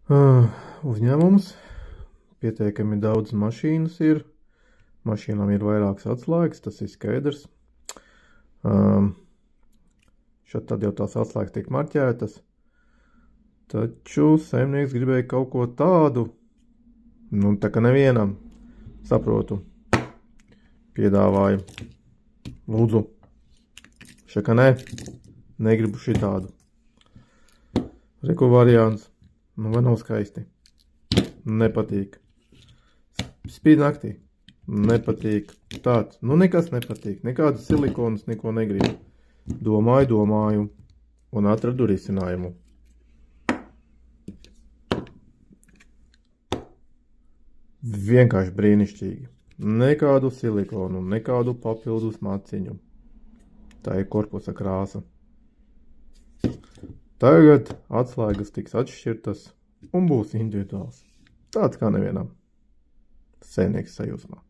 Uzņēmums. Pietiekami daudz mašīnas ir. Mašīnām ir vairākas atslēgas, tas ir skaidrs. Šad tad jau tās atslēgas tiek marķētas. Taču saimnieks gribēja kaut ko tādu, tā kā nevienam, saprotu, piedāvāja. Lūdzu, šaka negribu šitādu. Reku variants, vai nav skaisti? Nepatīk. Spīd naktī. Nepatīk. Tāds, nekas nepatīk. Nekādas silikonas, neko negribu. Domāju, un atradu risinājumu. Vienkārši brīnišķīgi. Nekādu silikonu, nekādu papildus maciņu. Tā ir korpusa krāsa. Tagad atslēgas tiks atšķirtas un būs individuāls. Tāds kā nevienam. Saimnieks sajūsmā.